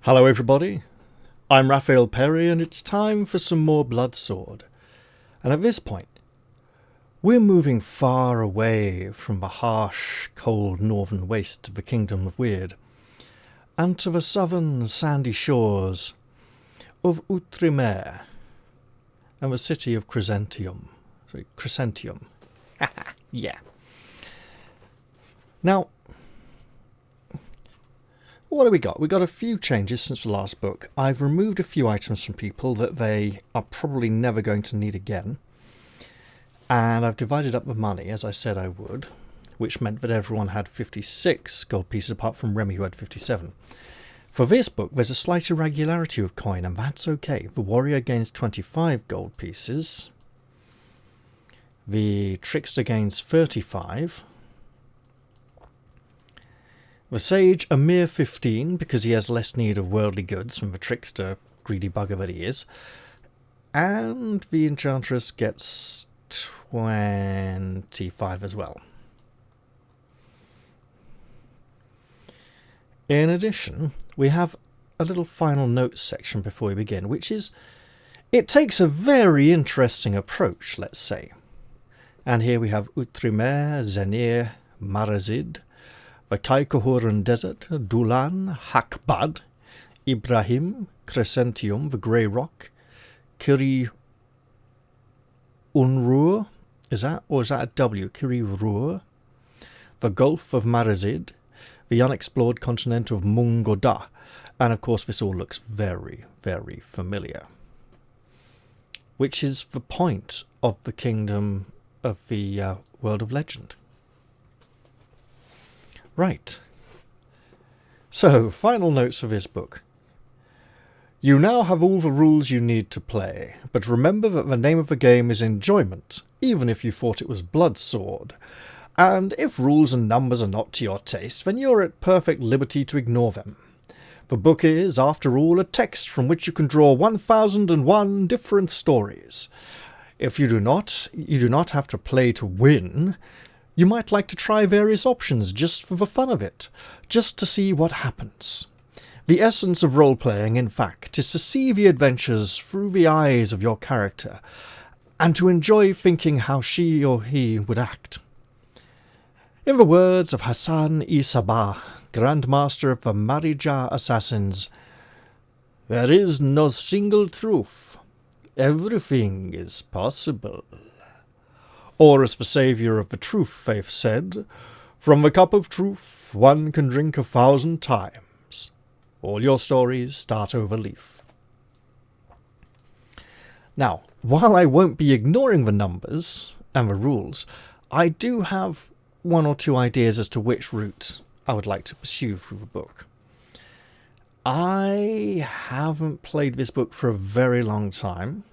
Hello everybody, I'm Raphael Perry and it's time for some more Bloodsword. And at this point, we're moving far away from the harsh, cold northern wastes of the Kingdom of Weird, and to the southern sandy shores of Outremer and the city of Crescentium. Crescentium. Yeah. Now, what do we got? We got a few changes since the last book. I've removed a few items from people that they are probably never going to need again. And I've divided up the money, as I said I would, which meant that everyone had 56 gold pieces apart from Remy, who had 57. For this book, there's a slight irregularity of coin, and that's okay. The warrior gains 25 gold pieces. The trickster gains 35. The sage a mere 15, because he has less need of worldly goods from the trickster, greedy bugger that he is. And the enchantress gets 25 as well. In addition, we have a little final notes section before we begin, which is, it takes a very interesting approach, let's say. And here we have Outremer, Zenir, Marazid, the Kaikohuran Desert, Dulan, Hakbad, Ibrahim, Crescentium, the Grey Rock, Kiri Unruh, is that a W? Kiri Ruhr, the Gulf of Marazid, the unexplored continent of Mungoda, and of course this all looks very, very familiar. Which is the point of the kingdom of the world of legend. Right. So, final notes for this book. You now have all the rules you need to play, but remember that the name of the game is enjoyment, even if you thought it was Bloodsword. And if rules and numbers are not to your taste, then you're at perfect liberty to ignore them. The book is, after all, a text from which you can draw 1001 different stories. If you do not have to play to win. You might like to try various options just for the fun of it, just to see what happens. The essence of role-playing, in fact, is to see the adventures through the eyes of your character, and to enjoy thinking how she or he would act. In the words of Hassan-i Sabah, Grand Master of the Marija Assassins, there is no single truth. Everything is possible. Or as the saviour of the truth faith said, from the cup of truth one can drink 1,000 times. All your stories start over leaf. Now, while I won't be ignoring the numbers and the rules, I do have one or two ideas as to which route I would like to pursue through the book. I haven't played this book for a very long time,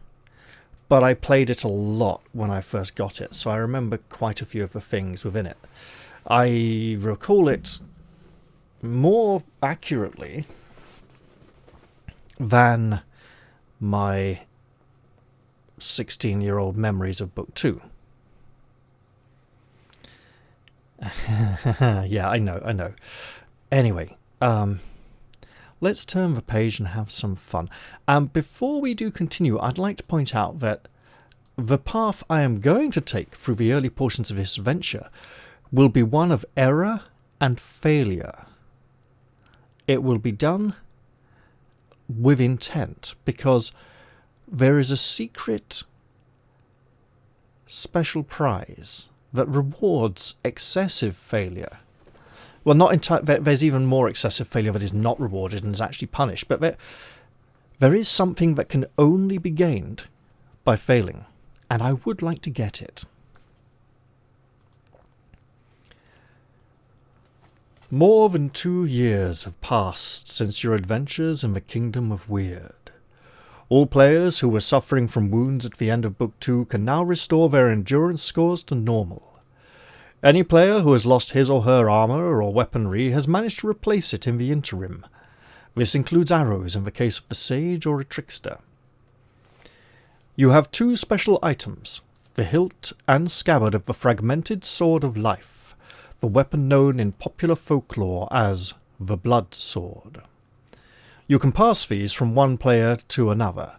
but I played it a lot when I first got it, so I remember quite a few of the things within it. I recall it more accurately than my 16-year-old memories of Book 2. Yeah, I know. Anyway, let's turn the page and have some fun. Before we do continue, I'd like to point out that the path I am going to take through the early portions of this adventure will be one of error and failure. It will be done with intent, because there is a secret special prize that rewards excessive failure. Well, not entirely. There's even more excessive failure that is not rewarded and is actually punished. But there is something that can only be gained by failing, and I would like to get it. More than 2 years have passed since your adventures in the Kingdom of Weird. All players who were suffering from wounds at the end of Book 2 can now restore their endurance scores to normal. Any player who has lost his or her armour or weaponry has managed to replace it in the interim. This includes arrows in the case of the sage or a trickster. You have 2 special items, the hilt and scabbard of the fragmented sword of life, the weapon known in popular folklore as the blood sword. You can pass these from one player to another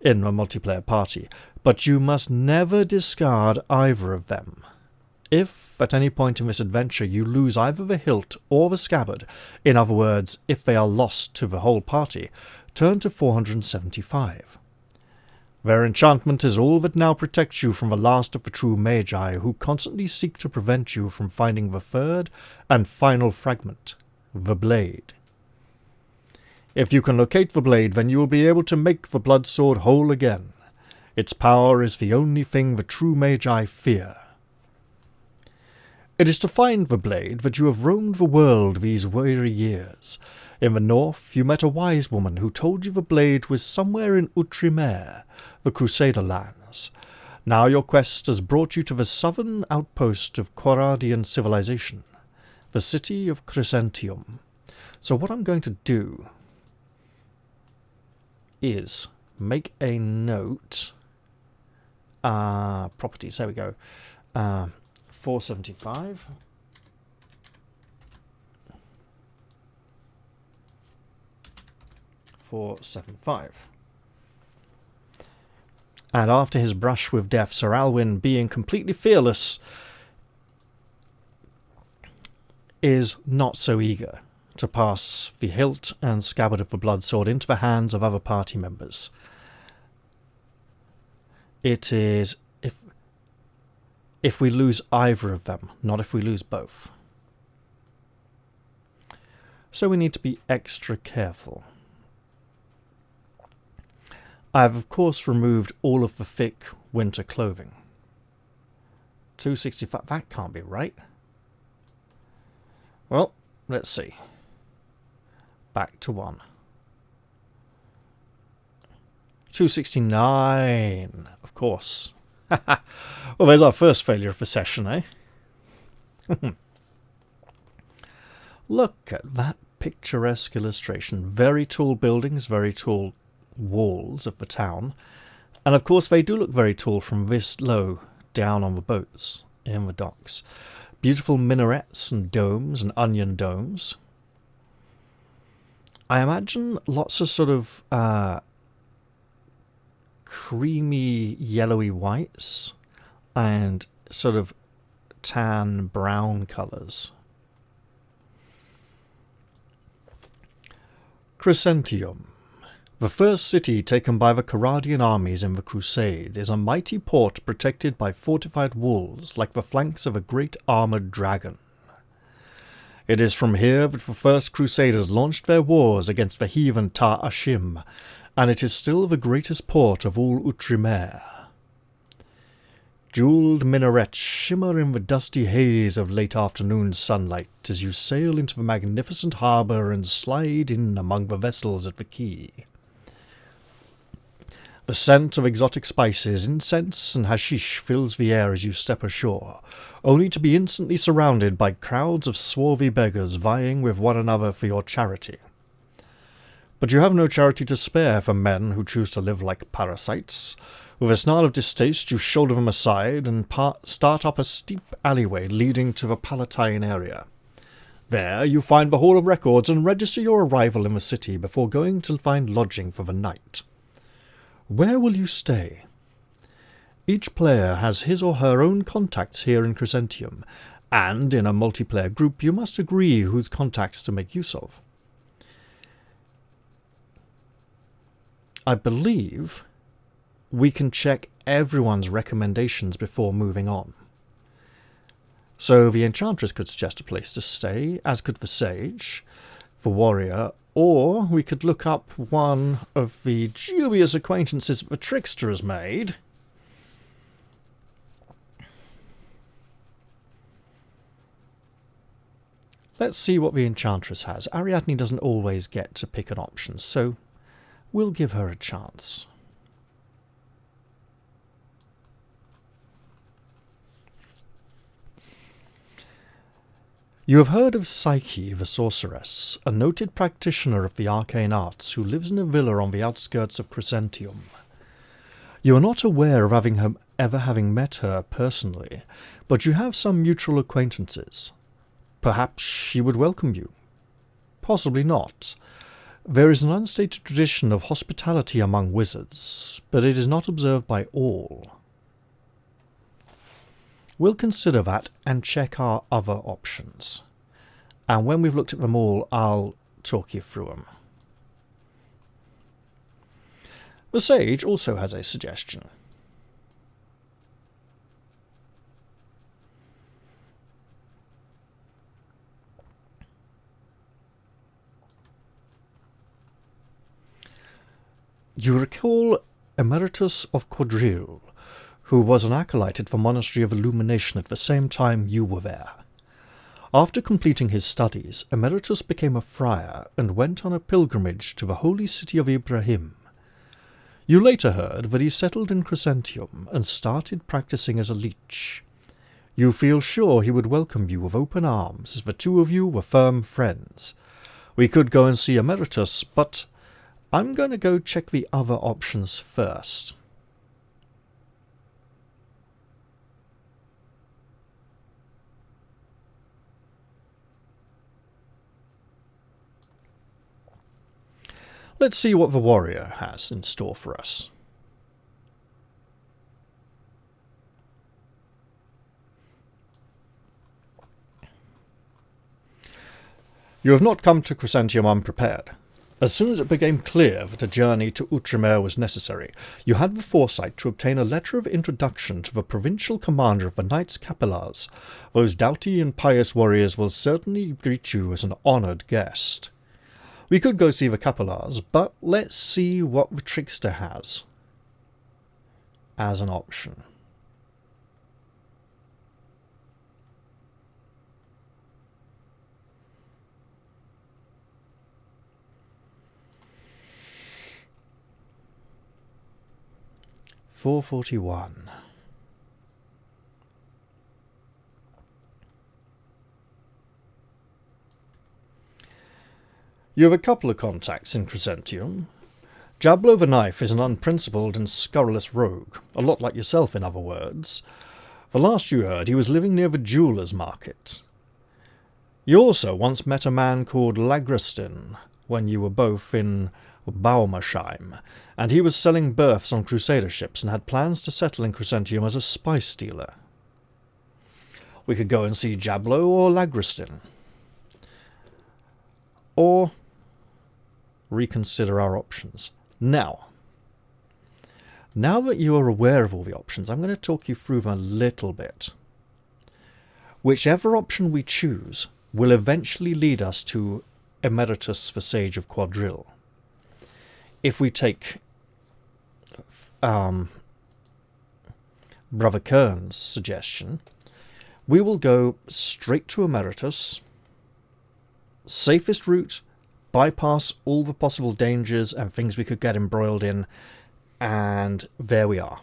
in a multiplayer party, but you must never discard either of them. If, at any point in this adventure, you lose either the hilt or the scabbard, in other words, if they are lost to the whole party, turn to 475. Their enchantment is all that now protects you from the last of the true magi, who constantly seek to prevent you from finding the third and final fragment, the blade. If you can locate the blade, then you will be able to make the blood sword whole again. Its power is the only thing the true magi fear. It is to find the blade that you have roamed the world these weary years. In the north, you met a wise woman who told you the blade was somewhere in Outremer, the Crusader lands. Now your quest has brought you to the southern outpost of Coradian civilization, the city of Crescentium. So what I'm going to do is make a note. Properties, there we go. 475. And after his brush with death, Sir Alwyn, being completely fearless, is not so eager to pass the hilt and scabbard of the blood sword into the hands of other party members. It is if we lose either of them, not if we lose both. So we need to be extra careful. I have, of course, removed all of the thick winter clothing. 265, that can't be right. Well, let's see. Back to 1. 269, of course. Well, there's our first failure of the session, eh? Look at that picturesque illustration. Very tall buildings, very tall walls of the town. And of course they do look very tall from this low down on the boats in the docks. Beautiful minarets and domes and onion domes. I imagine lots of sort of creamy yellowy whites and sort of tan brown colours. Crescentium, the first city taken by the Coradian armies in the Crusade, is a mighty port protected by fortified walls like the flanks of a great armoured dragon. It is from here that the first Crusaders launched their wars against the heathen Ta Ashim, and it is still the greatest port of all Outremer. Jewelled minarets shimmer in the dusty haze of late afternoon sunlight as you sail into the magnificent harbour and slide in among the vessels at the quay. The scent of exotic spices, incense and hashish fills the air as you step ashore, only to be instantly surrounded by crowds of swarthy beggars vying with one another for your charity. But you have no charity to spare for men who choose to live like parasites. With a snarl of distaste, you shoulder them aside and start up a steep alleyway leading to the Palatine area. There you find the Hall of Records and register your arrival in the city before going to find lodging for the night. Where will you stay? Each player has his or her own contacts here in Crescentium, and in a multiplayer group you must agree whose contacts to make use of. I believe we can check everyone's recommendations before moving on. So the Enchantress could suggest a place to stay, as could the Sage, the Warrior, or we could look up one of the dubious acquaintances the Trickster has made. Let's see what the Enchantress has. Ariadne doesn't always get to pick an option, so we'll give her a chance. You have heard of Psyche, the sorceress, a noted practitioner of the arcane arts who lives in a villa on the outskirts of Crescentium. You are not aware of ever having met her personally, but you have some mutual acquaintances. Perhaps she would welcome you. Possibly not. There is an unstated tradition of hospitality among wizards, but it is not observed by all. We'll consider that and check our other options. And when we've looked at them all, I'll talk you through them. The sage also has a suggestion. You recall Emeritus of Quadrille, who was an acolyte at the Monastery of Illumination at the same time you were there. After completing his studies, Emeritus became a friar and went on a pilgrimage to the holy city of Ibrahim. You later heard that he settled in Crescentium and started practicing as a leech. You feel sure he would welcome you with open arms, as the two of you were firm friends. We could go and see Emeritus, but I'm going to go check the other options first. Let's see what the warrior has in store for us. You have not come to Crescentium unprepared. As soon as it became clear that a journey to Outremer was necessary, you had the foresight to obtain a letter of introduction to the provincial commander of the Knights Capellars. Those doughty and pious warriors will certainly greet you as an honoured guest. We could go see the Capellars, but let's see what the trickster has as an option. $4.41. You have a couple of contacts in Crescentium. Jablo the Knife is an unprincipled and scurrilous rogue, a lot like yourself in other words. The last you heard, he was living near the jeweller's market. You also once met a man called Lagriston when you were both in Baumersheim, and he was selling berths on crusader ships and had plans to settle in Crescentium as a spice dealer. We could go and see Jablo or Lagriston. Or reconsider our options. Now that you are aware of all the options, I'm going to talk you through them a little bit. Whichever option we choose will eventually lead us to Emeritus the Sage of Quadrille. If we take Brother Kern's suggestion, we will go straight to Emeritus, safest route, bypass all the possible dangers and things we could get embroiled in, and there we are.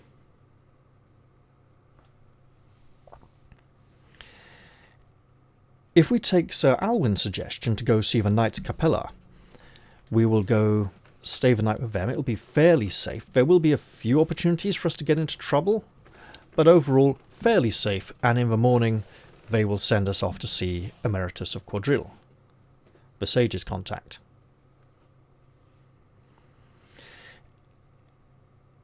If we take Sir Alwyn's suggestion to go see the Knights Capella, we will go stay the night with them. It will be fairly safe. There will be a few opportunities for us to get into trouble, but overall fairly safe, and in the morning they will send us off to see Emeritus of Quadrille, the Sage's contact.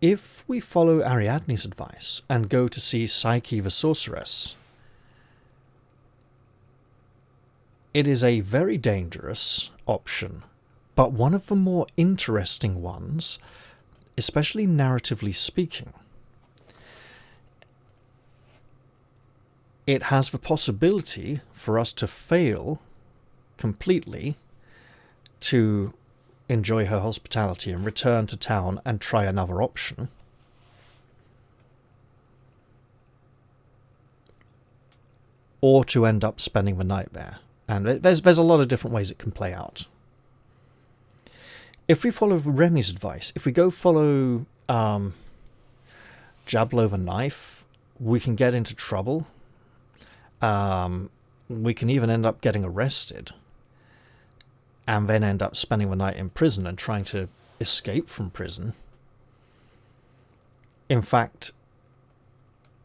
If we follow Ariadne's advice and go to see Psyche the Sorceress, it is a very dangerous option, but one of the more interesting ones, especially narratively speaking. It has the possibility for us to fail completely to enjoy her hospitality and return to town and try another option. Or to end up spending the night there. And there's a lot of different ways it can play out. If we follow Remy's advice, if we go follow Jablo the Knife, we can get into trouble. We can even end up getting arrested. And then end up spending the night in prison and trying to escape from prison. In fact,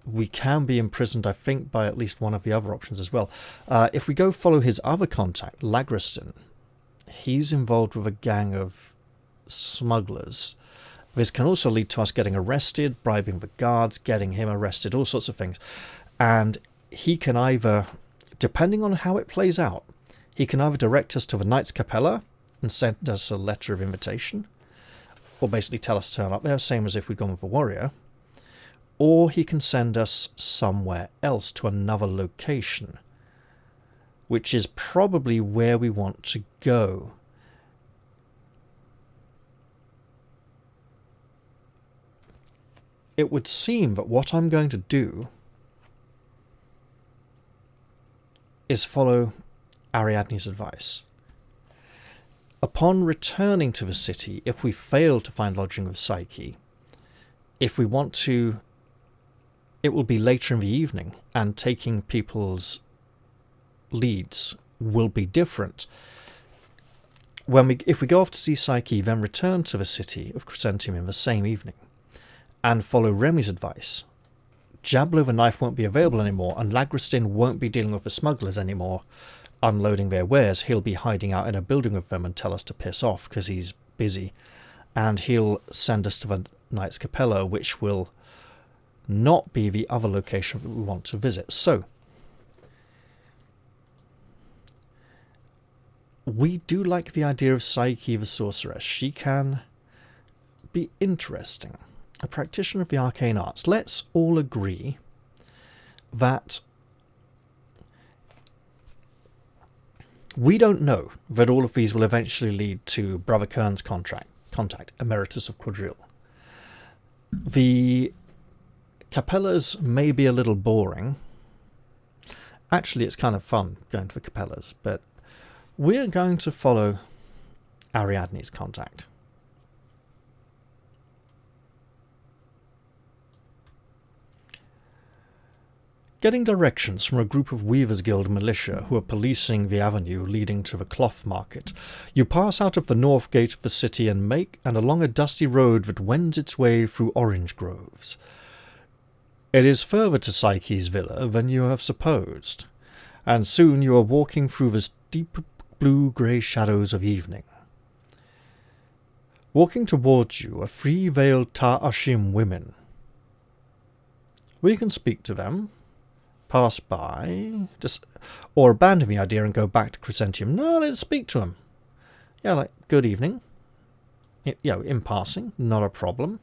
we can be imprisoned, I think, by at least one of the other options as well. If we go follow his other contact, Lagriston, he's involved with a gang of smugglers. This can also lead to us getting arrested, bribing the guards, getting him arrested, all sorts of things. And he can either, depending on how it plays out, he can either direct us to the Knights Capella and send us a letter of invitation, or basically tell us to turn up there, same as if we'd gone with a warrior, or he can send us somewhere else to another location, which is probably where we want to go. It would seem that what I'm going to do is follow Ariadne's advice. Upon returning to the city, if we fail to find lodging with Psyche, if we want to, it will be later in the evening, and taking people's leads will be different. If we go off to see Psyche, then return to the city of Crescentium in the same evening, and follow Remy's advice, Jablo the knife won't be available anymore, and Lagristin won't be dealing with the smugglers anymore, unloading their wares. He'll be hiding out in a building with them and tell us to piss off because he's busy, and he'll send us to the Knights Capella, which will not be the other location that we want to visit. So we do like the idea of Psyche the sorceress. She can be interesting. A practitioner of the arcane arts. Let's all agree that we don't know that all of these will eventually lead to Brother Kern's contact, Emeritus of Quadrille. The Capellas may be a little boring. Actually, it's kind of fun going to the Capellas, but we're going to follow Ariadne's contact. Getting directions from a group of Weavers Guild militia who are policing the avenue leading to the cloth market, you pass out of the north gate of the city and along a dusty road that wends its way through orange groves. It is further to Psyche's villa than you have supposed, and soon you are walking through the deep blue-grey shadows of evening. Walking towards you are 3 veiled Ta-Ashim women. We can speak to them, pass by, or abandon the idea and go back to Crescentium. No, let's speak to them. Yeah, like, good evening. In passing, not a problem.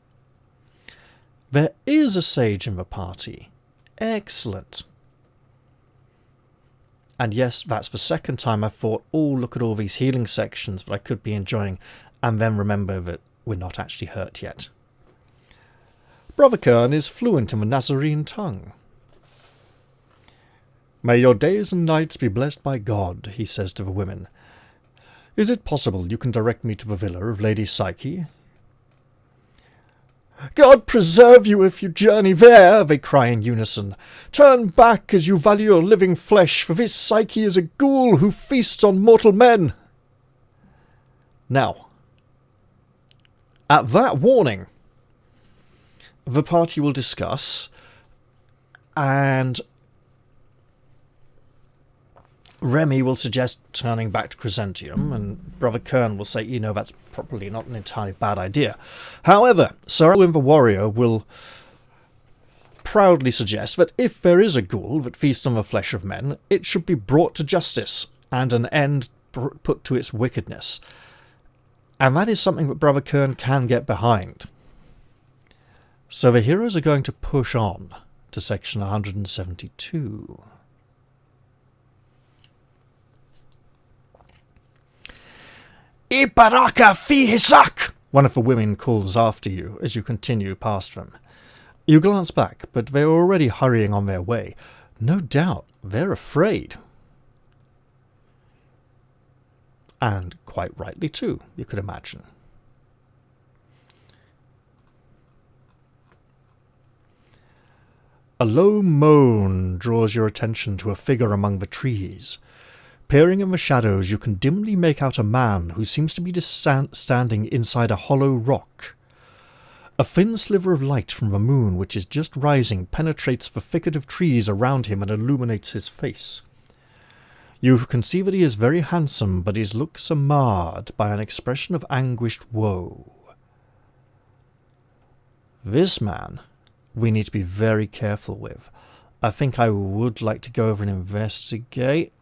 There is a sage in the party. Excellent. And yes, that's the second time I've thought, oh, look at all these healing sections that I could be enjoying, and then remember that we're not actually hurt yet. Brother Kern is fluent in the Nazarene tongue. May your days and nights be blessed by God, he says to the women. Is it possible you can direct me to the villa of Lady Psyche? God preserve you if you journey there, they cry in unison. Turn back as you value your living flesh, for this Psyche is a ghoul who feasts on mortal men. Now, at that warning, the party will discuss, and Remy will suggest turning back to Crescentium, and Brother Kern will say, that's probably not an entirely bad idea. However, Sir Elwyn the Warrior will proudly suggest that if there is a ghoul that feasts on the flesh of men, it should be brought to justice, and an end put to its wickedness. And that is something that Brother Kern can get behind. So the heroes are going to push on to section 172. Ibaraka fi hisak! One of the women calls after you as you continue past them. You glance back, but they are already hurrying on their way. No doubt, they're afraid. And quite rightly too, you could imagine. A low moan draws your attention to a figure among the trees. Peering in the shadows, you can dimly make out a man who seems to be standing inside a hollow rock. A thin sliver of light from the moon, which is just rising, penetrates the thicket of trees around him and illuminates his face. You conceive that he is very handsome, but his looks are marred by an expression of anguished woe. This man we need to be very careful with. I think I would like to go over and investigate,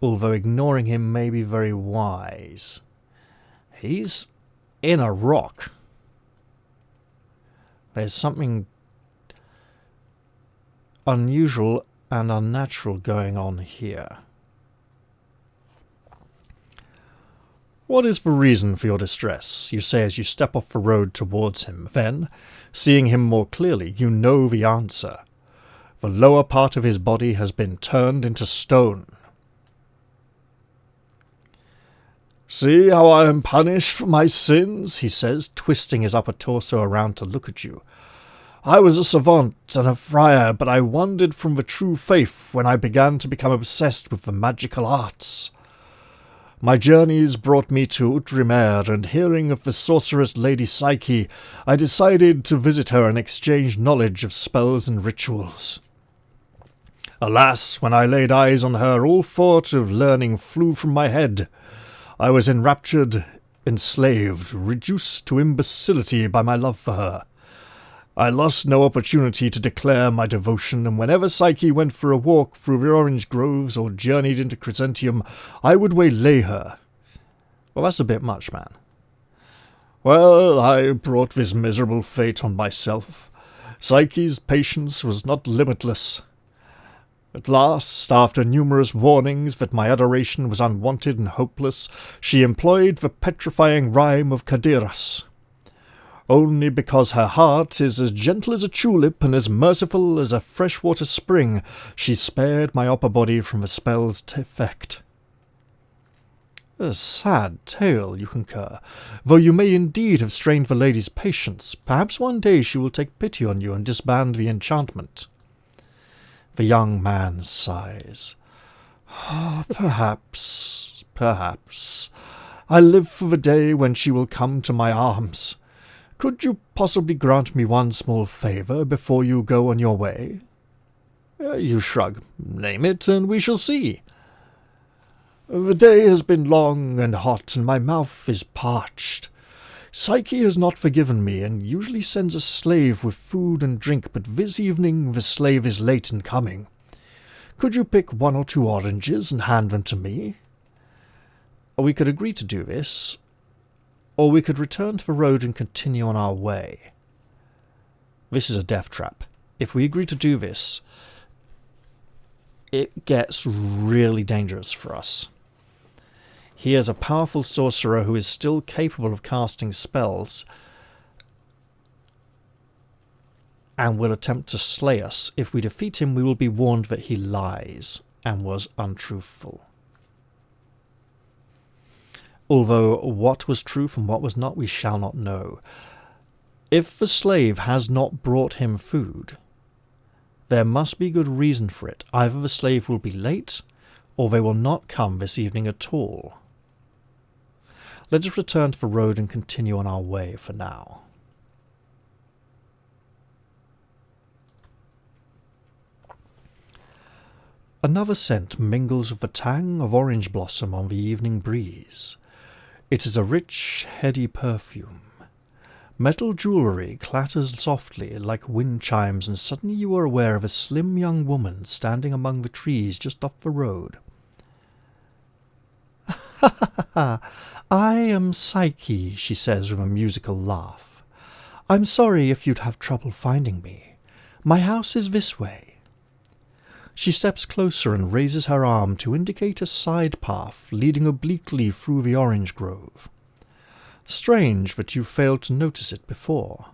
although ignoring him may be very wise. He's in a rock. There's something unusual and unnatural going on here. What is the reason for your distress? You say as you step off the road towards him. Then, seeing him more clearly, you know the answer. The lower part of his body has been turned into stone. See how I am punished for my sins, he says, twisting his upper torso around to look at you. I was a savant and a friar, but I wandered from the true faith when I began to become obsessed with the magical arts. My journeys brought me to Outremer, and hearing of the sorceress Lady Psyche, I decided to visit her and exchange knowledge of spells and rituals. Alas, when I laid eyes on her, all thought of learning flew from my head. I was enraptured, enslaved, reduced to imbecility by my love for her. I lost no opportunity to declare my devotion, and whenever Psyche went for a walk through the orange groves or journeyed into Crescentium, I would waylay her. Well, that's a bit much, man. Well, I brought this miserable fate on myself. Psyche's patience was not limitless. At last, after numerous warnings that my adoration was unwanted and hopeless, she employed the petrifying rhyme of Kadiras. Only because her heart is as gentle as a tulip and as merciful as a freshwater spring, she spared my upper body from the spell's effect. A sad tale, you concur, though you may indeed have strained the lady's patience. Perhaps one day she will take pity on you and disband the enchantment. The young man sighs. Perhaps. I live for the day when she will come to my arms. Could you possibly grant me one small favour before you go on your way? You shrug. Name it, and we shall see. The day has been long and hot, and my mouth is parched. Psyche has not forgiven me, and usually sends a slave with food and drink, but this evening the slave is late in coming. Could you pick 1 or 2 oranges and hand them to me? We could agree to do this, or we could return to the road and continue on our way. This is a death trap. If we agree to do this, it gets really dangerous for us. He is a powerful sorcerer who is still capable of casting spells and will attempt to slay us. If we defeat him, we will be warned that he lies and was untruthful. Although what was truth and what was not, we shall not know. If the slave has not brought him food, there must be good reason for it. Either the slave will be late, or they will not come this evening at all. Let us return to the road and continue on our way for now. Another scent mingles with the tang of orange blossom on the evening breeze. It is a rich, heady perfume. Metal jewellery clatters softly like wind chimes, and suddenly you are aware of a slim young woman standing among the trees just off the road. "Ha ha ha! I am Psyche," she says with a musical laugh. "I'm sorry if you'd have trouble finding me. My house is this way." She steps closer and raises her arm to indicate a side path leading obliquely through the orange grove. Strange that you failed to notice it before.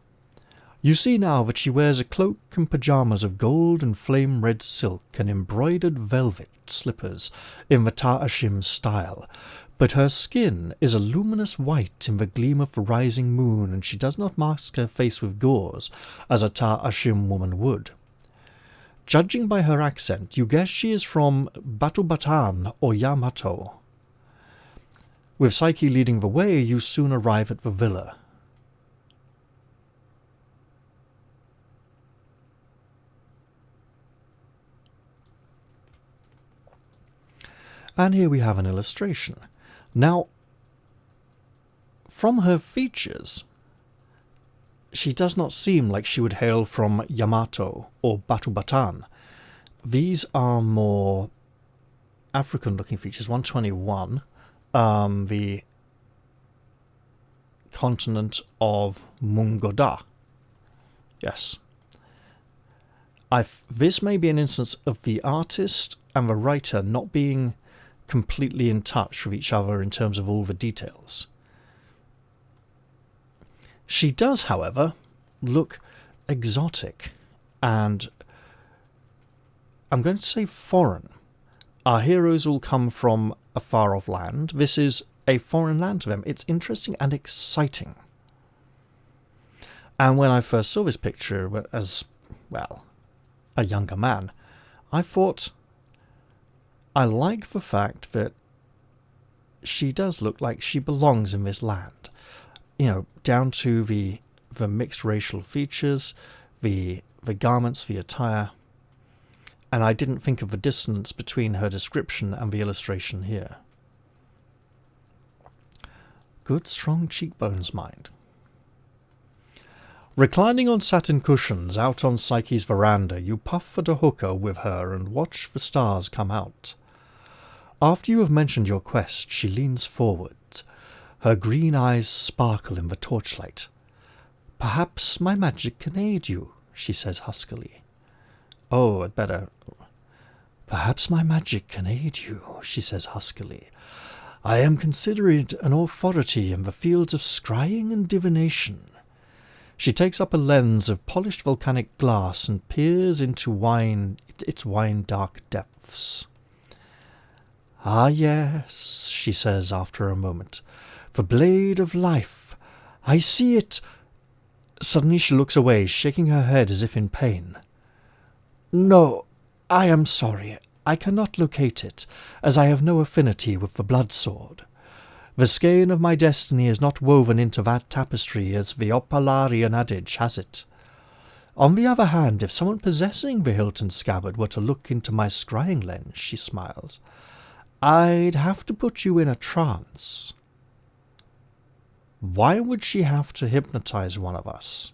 You see now that she wears a cloak and pyjamas of gold and flame-red silk and embroidered velvet slippers in the Ta'ashim style, but her skin is a luminous white in the gleam of the rising moon, and she does not mask her face with gauze as a Ta'ashim woman would. Judging by her accent, you guess she is from Batu Batan or Yamato. With Psyche leading the way, you soon arrive at the villa. And here we have an illustration. Now, from her features, she does not seem like she would hail from Yamato or Batu Batan. These are more African-looking features. 121, the continent of Mungoda. Yes. This may be an instance of the artist and the writer not being completely in touch with each other in terms of all the details. She does, however, look exotic and, I'm going to say, foreign. Our heroes all come from a far-off land. This is a foreign land to them. It's interesting and exciting. And when I first saw this picture as, well, a younger man, I thought, I like the fact that she does look like she belongs in this land. You know, down to the mixed racial features, the garments, the attire. And I didn't think of the dissonance between her description and the illustration here. Good strong cheekbones, mind. Reclining on satin cushions out on Psyche's veranda, you puff at a hookah with her and watch the stars come out. After you have mentioned your quest, she leans forward. Her green eyes sparkle in the torchlight. "Perhaps my magic can aid you," she says huskily. "Oh, I'd better." "Perhaps my magic can aid you," she says huskily. "I am considered an authority in the fields of scrying and divination." She takes up a lens of polished volcanic glass and peers into its wine-dark depths. "Ah, yes," she says after a moment. "The blade of life. I see it." Suddenly she looks away, shaking her head as if in pain. "No, I am sorry. I cannot locate it, as I have no affinity with the blood sword. The skein of my destiny is not woven into that tapestry as the Opalarian adage has it. On the other hand, if someone possessing the hilt and scabbard were to look into my scrying lens," she smiles, "I'd have to put you in a trance." Why would she have to hypnotize one of us?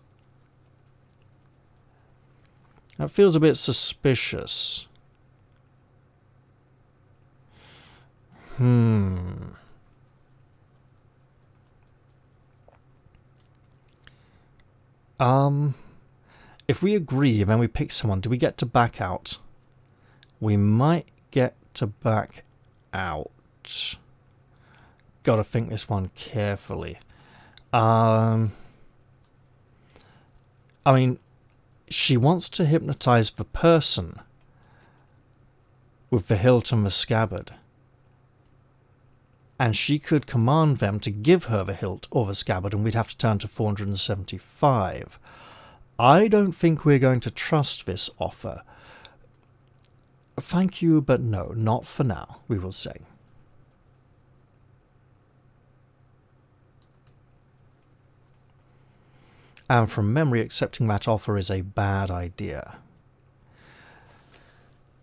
That feels a bit suspicious. If we agree, then we pick someone. Do we get to back out? We might get to back out. Gotta think this one carefully. I mean, she wants to hypnotize the person with the hilt and the scabbard. And she could command them to give her the hilt or the scabbard, and we'd have to turn to 475. I don't think we're going to trust this offer. Thank you, but no, not for now, we will say. And from memory, accepting that offer is a bad idea.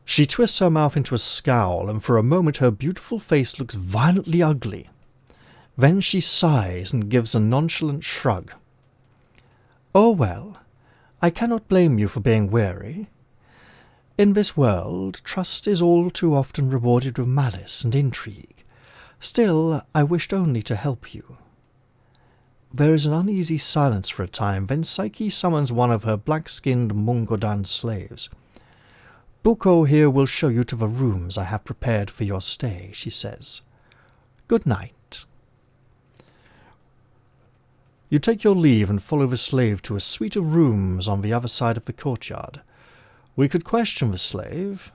She twists her mouth into a scowl, and for a moment her beautiful face looks violently ugly. Then she sighs and gives a nonchalant shrug. "Oh well, I cannot blame you for being weary. In this world, trust is all too often rewarded with malice and intrigue. Still, I wished only to help you." There is an uneasy silence for a time, then Psyche summons one of her black-skinned Mungodan slaves. "Buko here will show you to the rooms I have prepared for your stay," she says. "Good night." You take your leave and follow the slave to a suite of rooms on the other side of the courtyard. We could question the slave.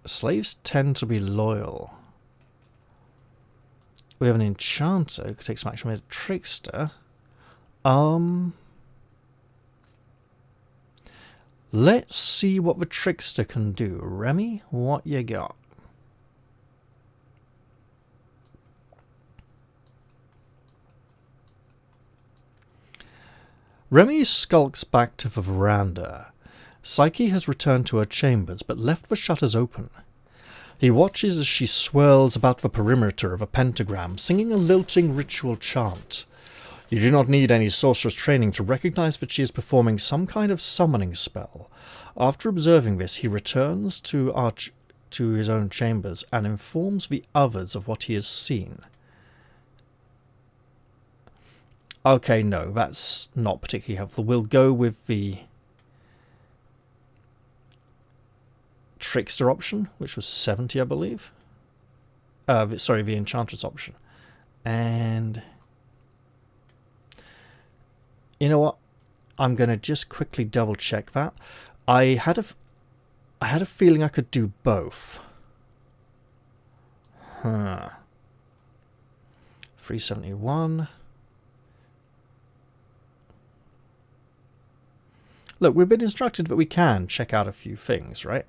Slaves tend to be loyal. We have an enchanter who could take some action with a trickster. Let's see what the trickster can do. Remy, what you got? Remy skulks back to the veranda. Psyche has returned to her chambers, but left the shutters open. He watches as she swirls about the perimeter of a pentagram, singing a lilting ritual chant. You do not need any sorcerer's training to recognize that she is performing some kind of summoning spell. After observing this, he returns to his own chambers and informs the others of what he has seen. Okay, no, that's not particularly helpful. We'll go with the trickster option, which was 70, I believe. Sorry, the enchantress option. And you know what? I'm going to just quickly double check that. I had a feeling I could do both. 371. Look, we've been instructed that we can check out a few things, right?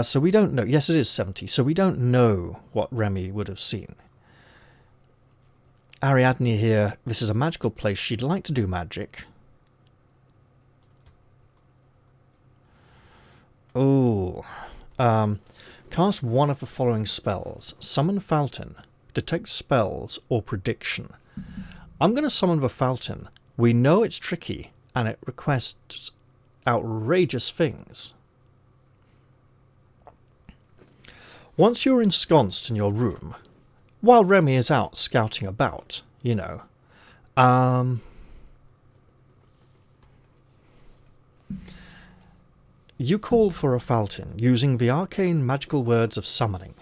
So we don't know. Yes, it is 70. So we don't know what Remy would have seen. Ariadne here. This is a magical place. She'd like to do magic. Oh. Cast one of the following spells. Summon Fountain. Detect spells or prediction. I'm going to summon the Fountain. We know it's tricky and it requests outrageous things. Once you're ensconced in your room, while Remy is out scouting about, you know, you call for a fountain using the arcane magical words of summoning.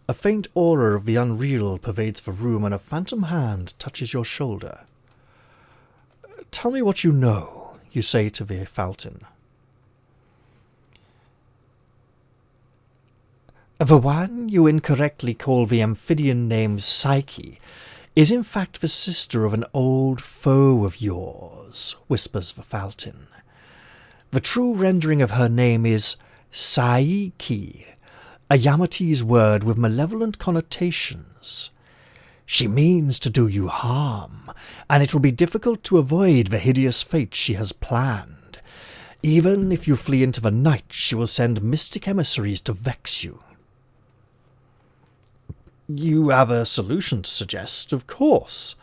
A faint aura of the unreal pervades the room and a phantom hand touches your shoulder. Tell me what you know, you say to the fountain. The one you incorrectly call the amphibian named Psyche is in fact the sister of an old foe of yours, whispers the fountain. The true rendering of her name is Psyche, a Yamate's word with malevolent connotations. She means to do you harm, and it will be difficult to avoid the hideous fate she has planned. Even if you flee into the night, she will send mystic emissaries to vex you. You have a solution to suggest, of course,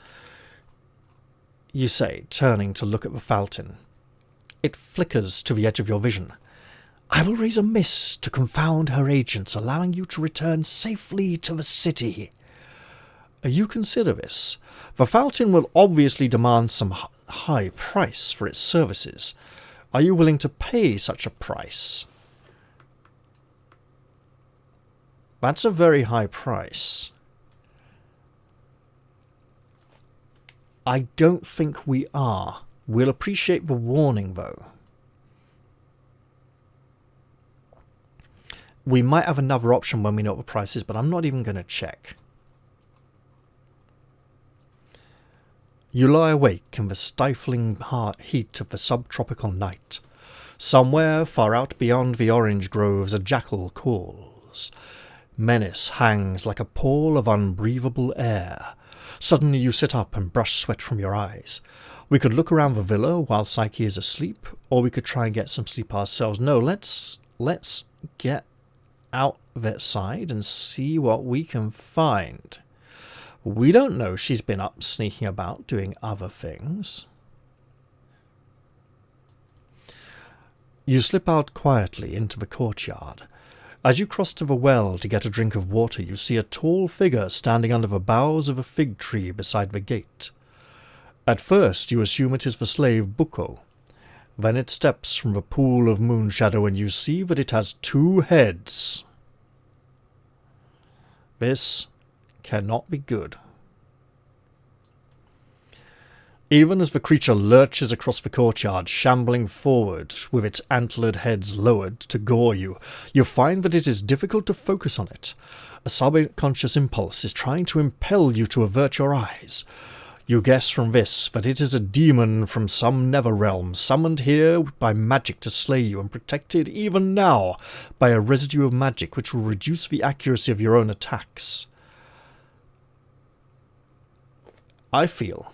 you say, turning to look at the fountain. It flickers to the edge of your vision. I will raise a mist to confound her agents, allowing you to return safely to the city. You consider this. The fountain will obviously demand some high price for its services. Are you willing to pay such a price? That's a very high price. I don't think we are. We'll appreciate the warning, though. We might have another option when we know what the price is, but I'm not even going to check. You lie awake in the stifling heat of the subtropical night. Somewhere far out beyond the orange groves a jackal calls. Menace hangs like a pall of unbreathable air. Suddenly you sit up and brush sweat from your eyes. We could look around the villa while Psyche is asleep, or we could try and get some sleep ourselves. No, let's get out that side and see what we can find. We don't know she's been up sneaking about doing other things. You slip out quietly into the courtyard. As you cross to the well to get a drink of water, you see a tall figure standing under the boughs of a fig tree beside the gate. At first you assume it is the slave Bucco. Then it steps from the pool of moon shadow and you see that it has 2 heads. This cannot be good. Even as the creature lurches across the courtyard, shambling forward with its antlered heads lowered to gore you, you find that it is difficult to focus on it. A subconscious impulse is trying to impel you to avert your eyes. You guess from this that it is a demon from some nether realm, summoned here by magic to slay you and protected even now by a residue of magic which will reduce the accuracy of your own attacks. I feel,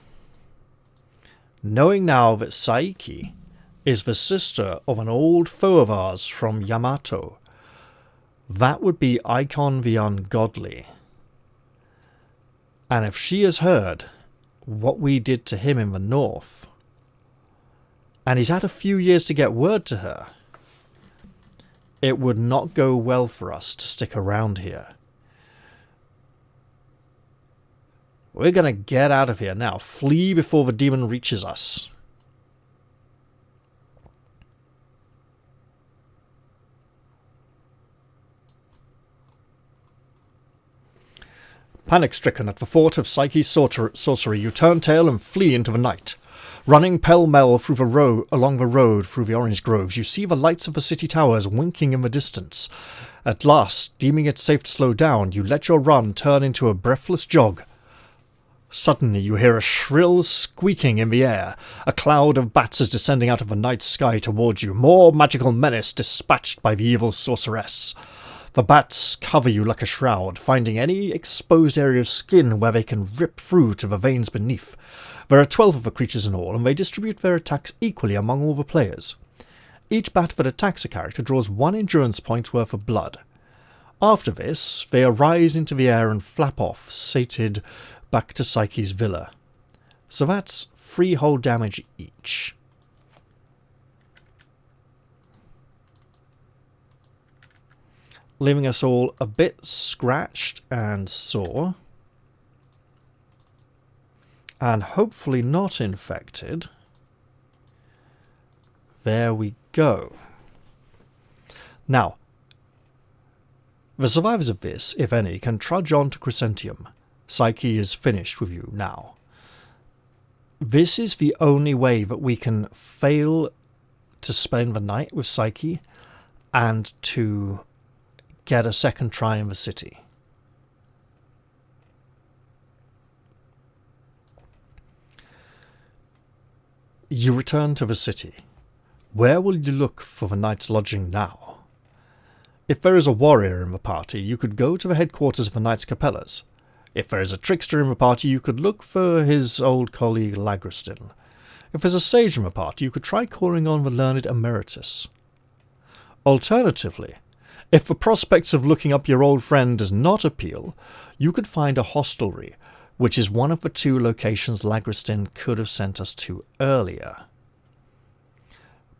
knowing now that Psyche is the sister of an old foe of ours from Yamato. That would be Icon the Ungodly. And if she has heard what we did to him in the north, and he's had a few years to get word to her, it would not go well for us to stick around here. We're going to get out of here now. Flee before the demon reaches us. Panic-stricken at the thought of Psyche's sorcery, you turn tail and flee into the night. Running pell-mell through along the road through the orange groves, you see the lights of the city towers winking in the distance. At last, deeming it safe to slow down, you let your run turn into a breathless jog. Suddenly you hear a shrill squeaking in the air. A cloud of bats is descending out of the night sky towards you, more magical menace dispatched by the evil sorceress. The bats cover you like a shroud, finding any exposed area of skin where they can rip through to the veins beneath. There are 12 of the creatures in all, and they distribute their attacks equally among all the players. Each bat that attacks a character draws 1 endurance point worth of blood. After this, they arise into the air and flap off, sated back to Psyche's villa. So that's 3 whole damage each. Leaving us all a bit scratched and sore. And hopefully not infected. There we go. Now, the survivors of this, if any, can trudge on to Crescentium. Psyche is finished with you now. This is the only way that we can fail to spend the night with Psyche and to get a second try in the city. You return to the city. Where will you look for the night's lodging now? If there is a warrior in the party, you could go to the headquarters of the Knights Capellas. If there is a trickster in the party, you could look for his old colleague Lagriston. If there's a sage in the party, you could try calling on the learned Emeritus. Alternatively, if the prospects of looking up your old friend does not appeal, you could find a hostelry, which is one of the 2 locations Lagriston could have sent us to earlier.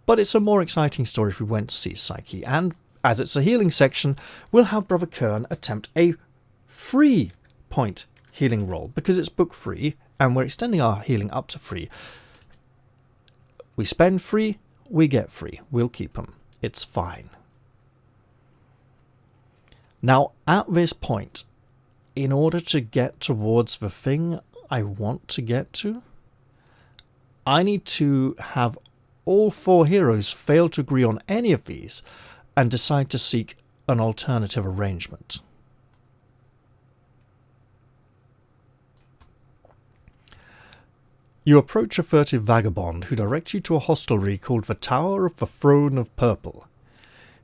But it's a more exciting story if we went to see Psyche, and as it's a healing section, we'll have Brother Kern attempt a free point healing roll, because it's book free, and we're extending our healing up to free. We spend free, we get free. We'll keep them. It's fine. Now, at this point, in order to get towards the thing I want to get to, I need to have all 4 heroes fail to agree on any of these and decide to seek an alternative arrangement. You approach a furtive vagabond who directs you to a hostelry called the Tower of the Throne of Purple.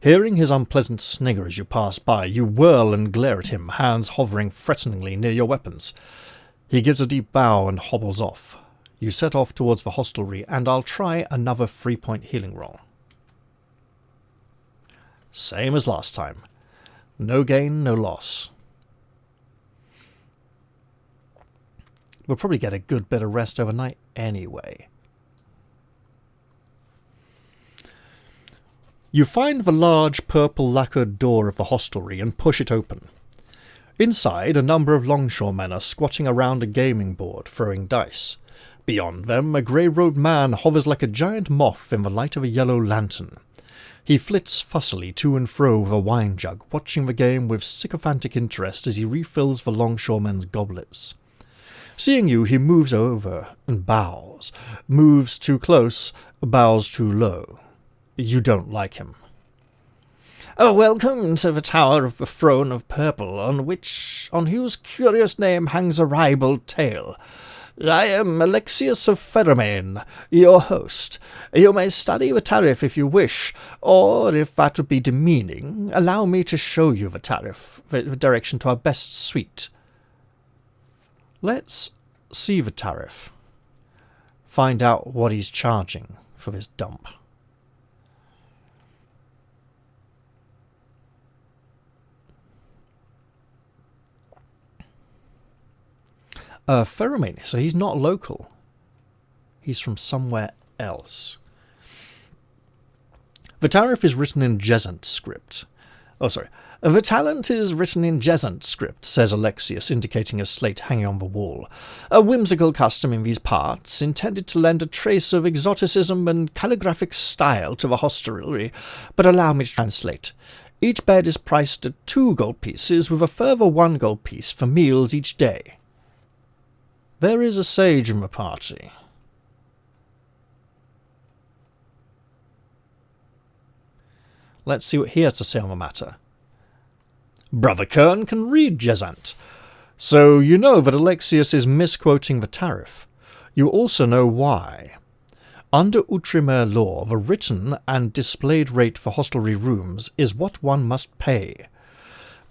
Hearing his unpleasant snigger as you pass by, you whirl and glare at him, hands hovering threateningly near your weapons. He gives a deep bow and hobbles off. You set off towards the hostelry, and I'll try another 3-point healing roll. Same as last time. No gain, no loss. We'll probably get a good bit of rest overnight anyway. You find the large purple lacquered door of the hostelry and push it open. Inside, a number of longshoremen are squatting around a gaming board, throwing dice. Beyond them, a grey-robed man hovers like a giant moth in the light of a yellow lantern. He flits fussily to and fro with a wine jug, watching the game with sycophantic interest as he refills the longshoremen's goblets. Seeing you, he moves over and bows. Moves too close, bows too low. You don't like him. "Oh, welcome to the Tower of the Throne of Purple, on whose curious name hangs a ribald tale. I am Alexius of Ferromain, your host. You may study the tariff if you wish, or, if that would be demeaning, allow me to show you the direction to our best suite." Let's see the tariff. Find out what he's charging for this dump. Pheromene, so he's not local. He's from somewhere else. Vitarif is written in Jezant script. Vitalent is written in Jezant script, says Alexius, indicating a slate hanging on the wall. A whimsical custom in these parts, intended to lend a trace of exoticism and calligraphic style to the hostelry, but allow me to translate. Each bed is priced at 2 gold pieces, with a further 1 gold piece for meals each day. There is a sage in the party. Let's see what he has to say on the matter. Brother Kern can read Jezant, so you know that Alexius is misquoting the tariff. You also know why. Under Outremer law, the written and displayed rate for hostelry rooms is what one must pay.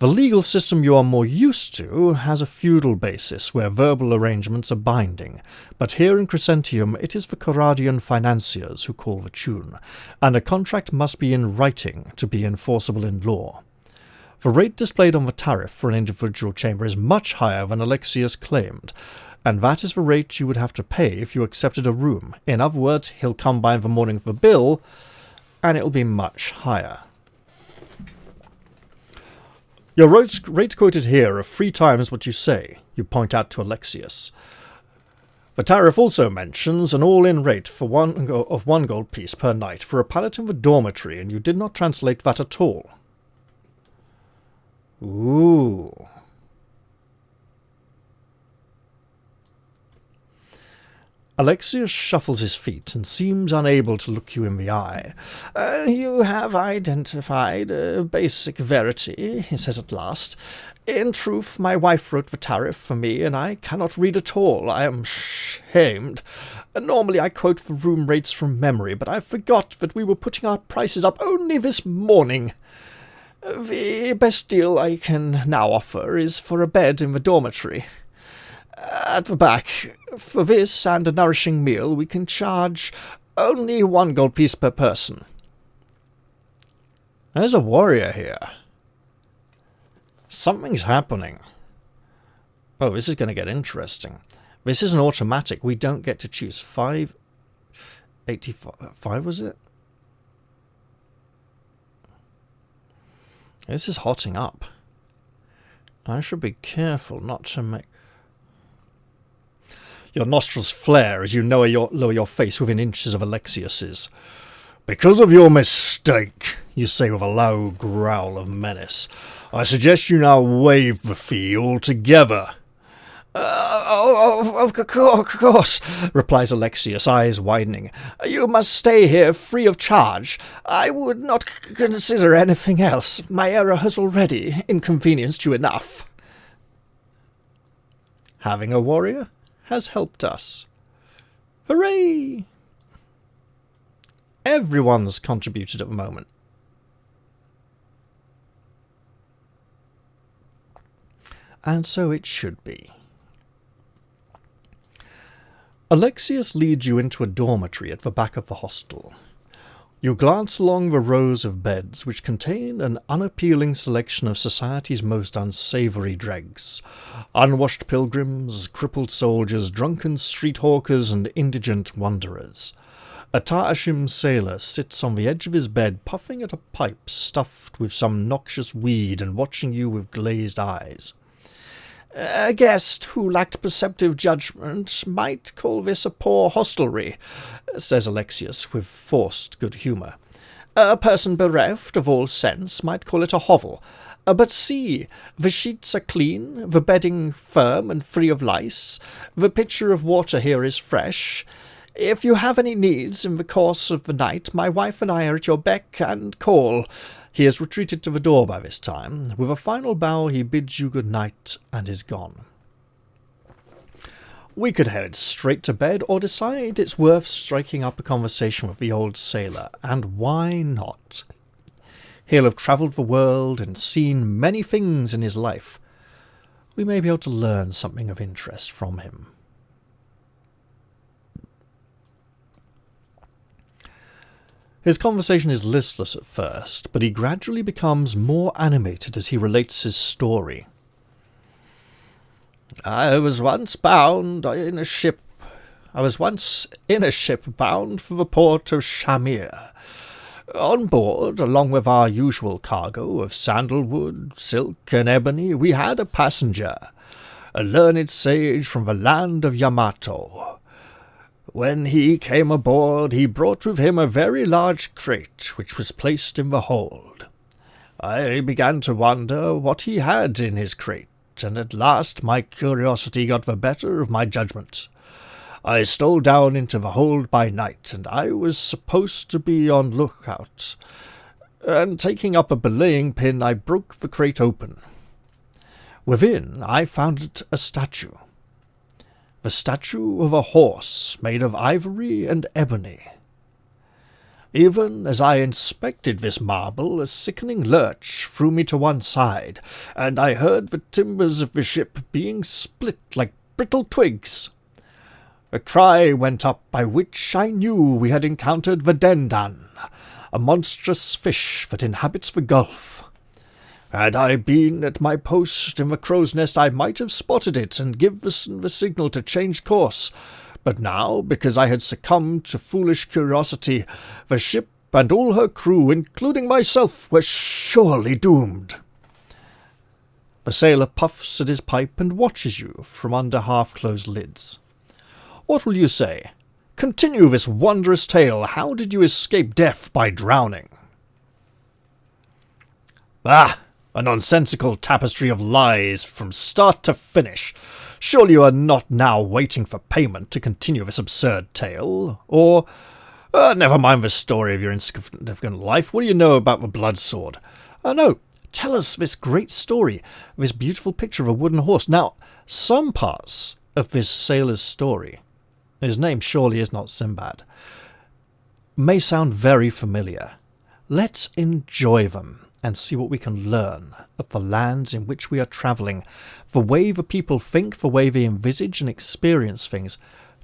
The legal system you are more used to has a feudal basis where verbal arrangements are binding, but here in Crescentium it is the Corradian financiers who call the tune, and a contract must be in writing to be enforceable in law. The rate displayed on the tariff for an individual chamber is much higher than Alexius claimed, and that is the rate you would have to pay if you accepted a room. In other words, he'll come by in the morning for the bill, and it'll be much higher. Your rates quoted here are 3 times what you say, you point out to Alexius. The tariff also mentions an all-in rate for 1 gold piece per night for a pallet in the dormitory, and you did not translate that at all. Ooh. Alexius shuffles his feet and seems unable to look you in the eye. You have identified a basic verity, he says at last. In truth, my wife wrote the tariff for me, and I cannot read at all. I am shamed. Normally I quote the room rates from memory, but I forgot that we were putting our prices up only this morning. The best deal I can now offer is for a bed in the dormitory. At the back, for this and a nourishing meal, we can charge only 1 gold piece per person. There's a warrior here. Something's happening. Oh, this is going to get interesting. This is an automatic. We don't get to choose. 585 was it? This is hotting up. I should be careful not to make... Your nostrils flare as you lower your face within inches of Alexius's. Because of your mistake, you say with a low growl of menace, I suggest you now waive the fee altogether. Of course, replies Alexius, eyes widening. You must stay here free of charge. I would not consider anything else. My error has already inconvenienced you enough. Having a warrior has helped us. Hooray! Everyone's contributed at the moment. And so it should be. Alexius leads you into a dormitory at the back of the hostel. You glance along the rows of beds, which contain an unappealing selection of society's most unsavoury dregs. Unwashed pilgrims, crippled soldiers, drunken street hawkers, and indigent wanderers. A Ta'ashim sailor sits on the edge of his bed, puffing at a pipe stuffed with some noxious weed and watching you with glazed eyes. A guest who lacked perceptive judgment might call this a poor hostelry, says Alexius with forced good humour. A person bereft of all sense might call it a hovel. But see, the sheets are clean, the bedding firm and free of lice, the pitcher of water here is fresh. If you have any needs in the course of the night, my wife and I are at your beck and call. He has retreated to the door by this time. With a final bow, he bids you good night and is gone. We could head straight to bed or decide it's worth striking up a conversation with the old sailor, and why not? He'll have travelled the world and seen many things in his life. We may be able to learn something of interest from him. His conversation is listless at first, but he gradually becomes more animated as he relates his story. I was once in a ship bound for the port of Shamir. On board, along with our usual cargo of sandalwood, silk, and ebony, we had a passenger, a learned sage from the land of Yamato. When he came aboard, he brought with him a very large crate, which was placed in the hold. I began to wonder what he had in his crate, and at last my curiosity got the better of my judgment. I stole down into the hold by night, and I was supposed to be on lookout, and taking up a belaying pin, I broke the crate open. Within, I found a statue. The statue of a horse made of ivory and ebony. Even as I inspected this marble, a sickening lurch threw me to one side, and I heard the timbers of the ship being split like brittle twigs. A cry went up by which I knew we had encountered the dendan, a monstrous fish that inhabits the gulf. Had I been at my post in the crow's nest, I might have spotted it and given the signal to change course, but now, because I had succumbed to foolish curiosity, the ship and all her crew, including myself, were surely doomed. The sailor puffs at his pipe and watches you from under half-closed lids. What will you say? Continue this wondrous tale. How did you escape death by drowning? Ah, a nonsensical tapestry of lies from start to finish. Surely you are not now waiting for payment to continue this absurd tale? Or, never mind the story of your insignificant life. What do you know about the blood sword? No, tell us this great story, this beautiful picture of a wooden horse. Now, some parts of this sailor's story, his name surely is not Sinbad, may sound very familiar. Let's enjoy them and see what we can learn of the lands in which we are travelling, the way the people think, the way they envisage and experience things.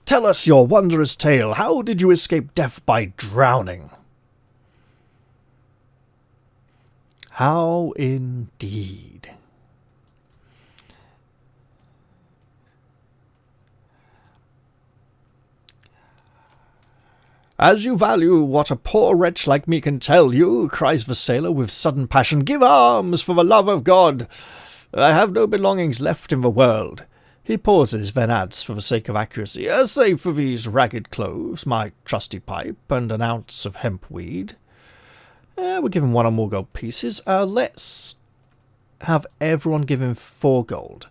Tell us your wondrous tale. How did you escape death by drowning? How indeed. As you value what a poor wretch like me can tell you, cries the sailor with sudden passion, give alms for the love of God. I have no belongings left in the world. He pauses, then adds, for the sake of accuracy, save for these ragged clothes, my trusty pipe, and an ounce of hemp weed. We'll give him 1 or more gold pieces. Let's have everyone give him 4 gold.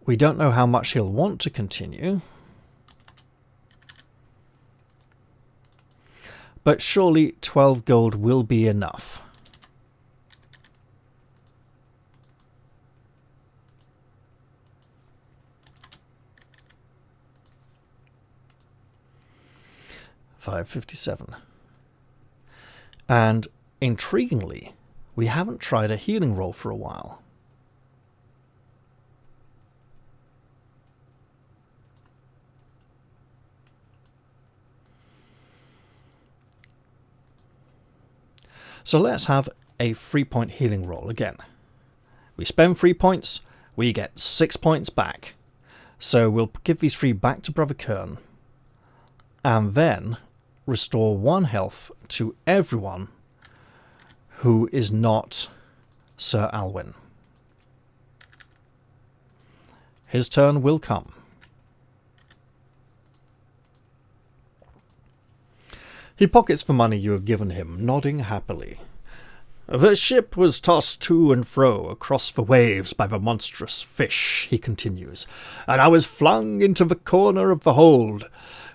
We don't know how much he'll want to continue, but surely 12 gold will be enough. $5.57. And intriguingly, we haven't tried a healing roll for a while. So let's have a 3-point healing roll again. We spend 3 points, we get 6 points back. So we'll give these 3 back to Brother Kern, and then restore 1 health to everyone who is not Sir Alwyn. His turn will come. He pockets the money you have given him, nodding happily. The ship was tossed to and fro across the waves by the monstrous fish, he continues, and I was flung into the corner of the hold.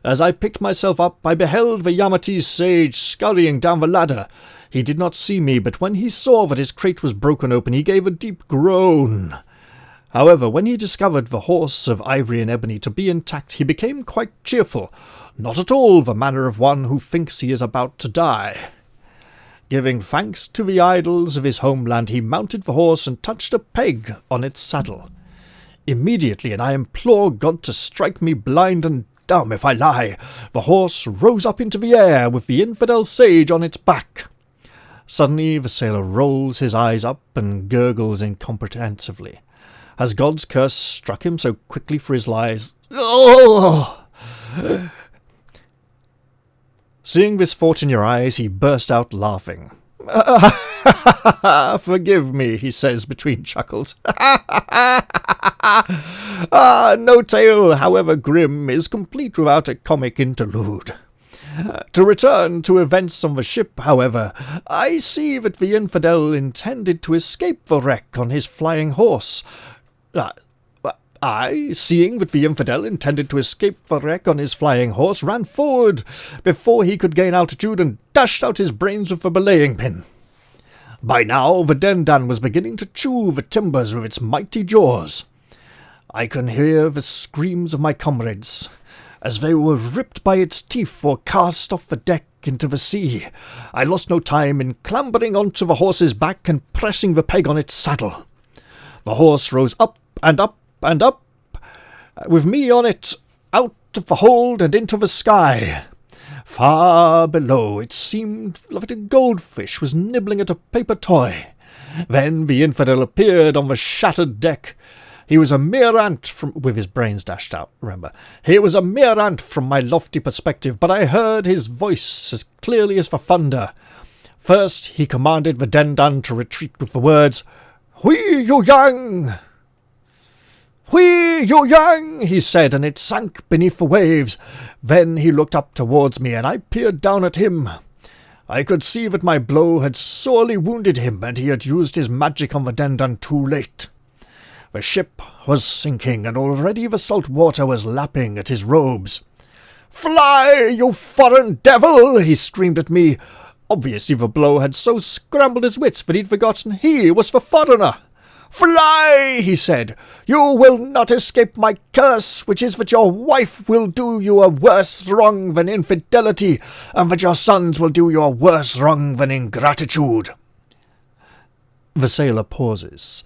As I picked myself up, I beheld the Yamate's sage scurrying down the ladder. He did not see me, but when he saw that his crate was broken open, he gave a deep groan. However, when he discovered the horse of ivory and ebony to be intact, he became quite cheerful, not at all the manner of one who thinks he is about to die. Giving thanks to the idols of his homeland, he mounted the horse and touched a peg on its saddle. Immediately, and I implore God to strike me blind and dumb if I lie. The horse rose up into the air with the infidel sage on its back. Suddenly the sailor rolls his eyes up and gurgles incomprehensively. Has God's curse struck him so quickly for his lies? Oh! Seeing this thought in your eyes, he burst out laughing. Forgive me, he says between chuckles. No tale, however grim, is complete without a comic interlude. To return to events on the ship, however, I see that the infidel intended to escape the wreck on his flying horse. Seeing that the infidel intended to escape the wreck on his flying horse, ran forward before he could gain altitude and dashed out his brains with a belaying pin. By now the Dendan was beginning to chew the timbers with its mighty jaws. I can hear the screams of my comrades, as they were ripped by its teeth or cast off the deck into the sea. I lost no time in clambering onto the horse's back and pressing the peg on its saddle. The horse rose up and up and up, with me on it, out of the hold and into the sky. Far below it seemed that a goldfish was nibbling at a paper toy. Then the infidel appeared on the shattered deck. He was a mere ant with his brains dashed out, remember. He was a mere ant from my lofty perspective, but I heard his voice as clearly as the thunder. First he commanded the Dendan to retreat with the words, "Hui yu yang!" "Hui yu yang!" he said, and it sank beneath the waves. Then he looked up towards me, and I peered down at him. I could see that my blow had sorely wounded him, and he had used his magic on the Dendan too late. The ship was sinking, and already the salt water was lapping at his robes. "Fly, you foreign devil!" he screamed at me. Obviously the blow had so scrambled his wits that he'd forgotten he was the foreigner. "Fly!" he said. "You will not escape my curse, which is that your wife will do you a worse wrong than infidelity, and that your sons will do you a worse wrong than ingratitude." The sailor pauses.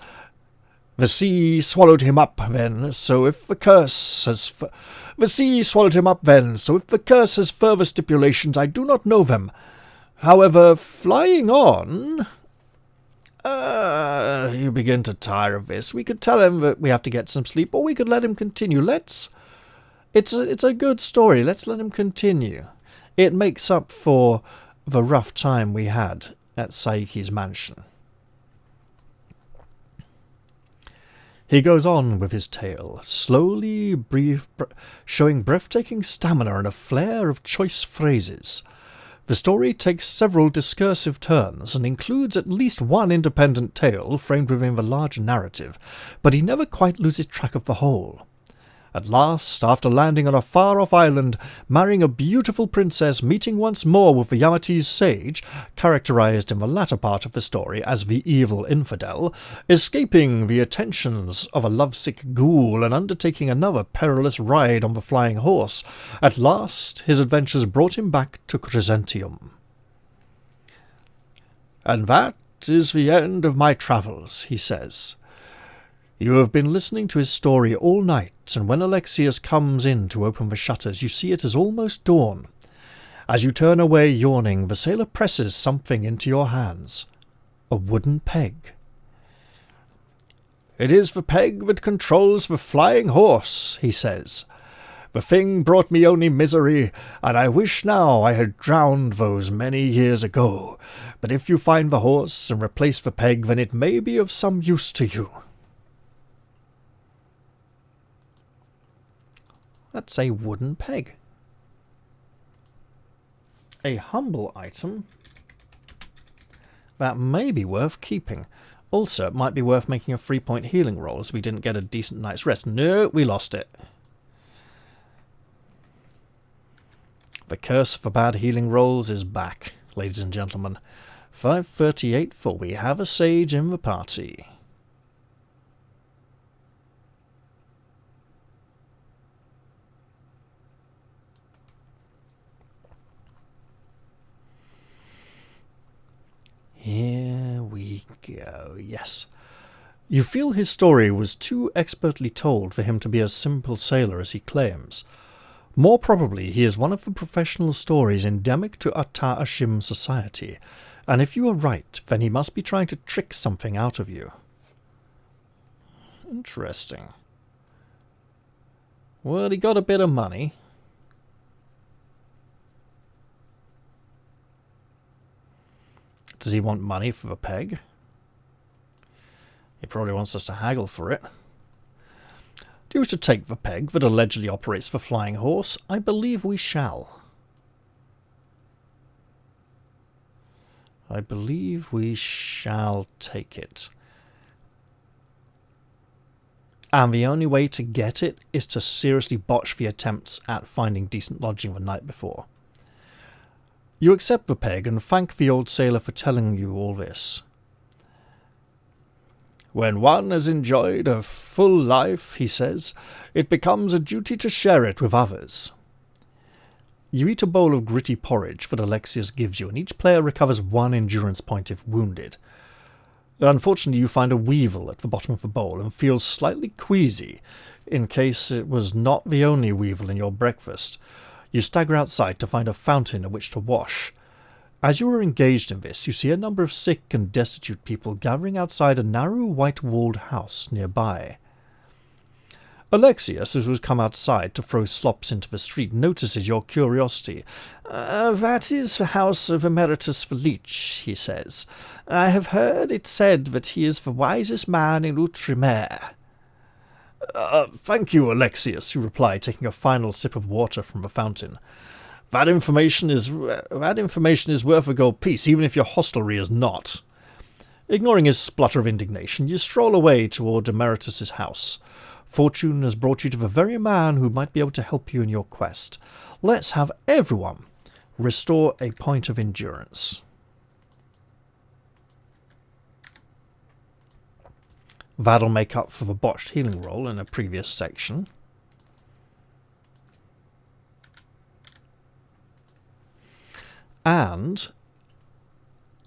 "The sea swallowed him up then, so if the curse has... The sea swallowed him up then, so if the curse has further stipulations, I do not know them. However, flying on... You begin to tire of this. We could tell him that we have to get some sleep, or we could let him continue. It's a good story. Let's let him continue. It makes up for the rough time we had at Saiki's mansion." He goes on with his tale, slowly showing breathtaking stamina and a flair of choice phrases. The story takes several discursive turns and includes at least one independent tale framed within the larger narrative, but he never quite loses track of the whole. At last, after landing on a far-off island, marrying a beautiful princess, meeting once more with the Yamate's sage, characterized in the latter part of the story as the evil infidel, escaping the attentions of a lovesick ghoul and undertaking another perilous ride on the flying horse, at last his adventures brought him back to Crescentium. "And that is the end of my travels," he says. "You have been listening to his story all night, and when Alexius comes in to open the shutters, you see it is almost dawn. As you turn away yawning, the sailor presses something into your hands. A wooden peg. "It is the peg that controls the flying horse," he says. "The thing brought me only misery, and I wish now I had drowned those many years ago. But if you find the horse and replace the peg, then it may be of some use to you." That's a wooden peg. A humble item that may be worth keeping. Also, it might be worth making a 3-point healing roll as we didn't get a decent night's rest. No, we lost it. The curse for bad healing rolls is back, ladies and gentlemen. 538, for we have a sage in the party. Here we go, yes. You feel his story was too expertly told for him to be a simple sailor as he claims. More probably, he is one of the professional stories endemic to Ata-Ashim society, and if you are right, then he must be trying to trick something out of you. Interesting. Well, he got a bit of money. Does he want money for the peg? He probably wants us to haggle for it. Do you wish to take the peg that allegedly operates the flying horse? I believe we shall. I believe we shall take it. And the only way to get it is to seriously botch the attempts at finding decent lodging the night before. You accept the peg and thank the old sailor for telling you all this. When one has enjoyed a full life, he says, it becomes a duty to share it with others. You eat a bowl of gritty porridge that Alexius gives you, and each player recovers 1 endurance point if wounded. Unfortunately, you find a weevil at the bottom of the bowl and feel slightly queasy, in case it was not the only weevil in your breakfast. You stagger outside to find a fountain in which to wash. As you are engaged in this, you see a number of sick and destitute people gathering outside a narrow white-walled house nearby. Alexius, who has come outside to throw slops into the street, notices your curiosity. That is the house of Emeritus the Leech, he says. I have heard it said that he is the wisest man in Outremer. Thank you, Alexius, you reply, taking a final sip of water from the fountain. That information is worth a gold piece, even if your hostelry is not. Ignoring his splutter of indignation, you stroll away toward Emeritus's house. Fortune has brought you to the very man who might be able to help you in your quest. Let's have everyone restore a point of endurance. That'll make up for the botched healing roll in a previous section. And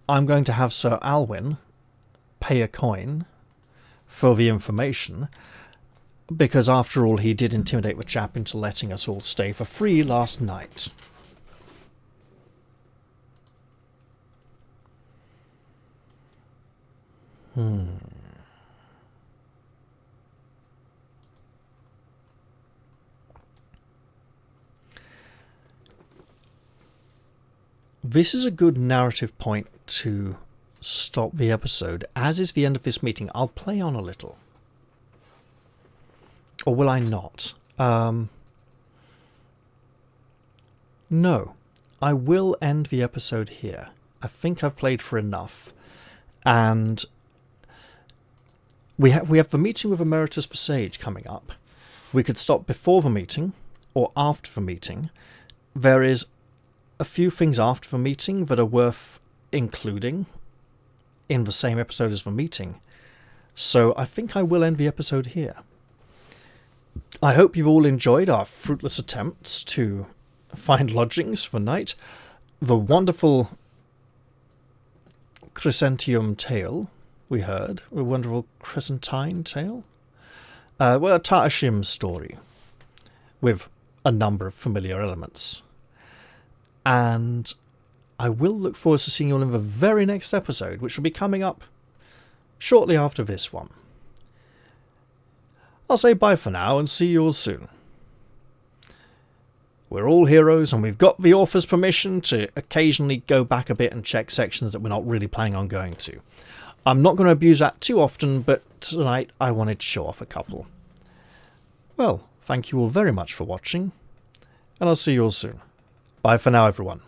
I'm going to have Sir Alwyn pay a coin for the information, because after all he did intimidate the chap into letting us all stay for free last night. This is a good narrative point to stop the episode. As is the end of this meeting, I'll play on a little. Or will I not? No. I will end the episode here. I think I've played for enough. And we have the meeting with Emeritus the Sage coming up. We could stop before the meeting or after the meeting. There is a few things after the meeting that are worth including in the same episode as the meeting. So I think I will end the episode here. I hope you've all enjoyed our fruitless attempts to find lodgings for the night. The wonderful Crescentium tale we heard, a wonderful Crescentine tale. Well, a Ata-Ashim story with a number of familiar elements. And I will look forward to seeing you all in the very next episode, which will be coming up shortly after this one. I'll say bye for now and see you all soon. We're all heroes, and we've got the author's permission to occasionally go back a bit and check sections that we're not really planning on going to. I'm not going to abuse that too often, but tonight I wanted to show off a couple. Well, thank you all very much for watching, and I'll see you all soon. Bye for now, everyone.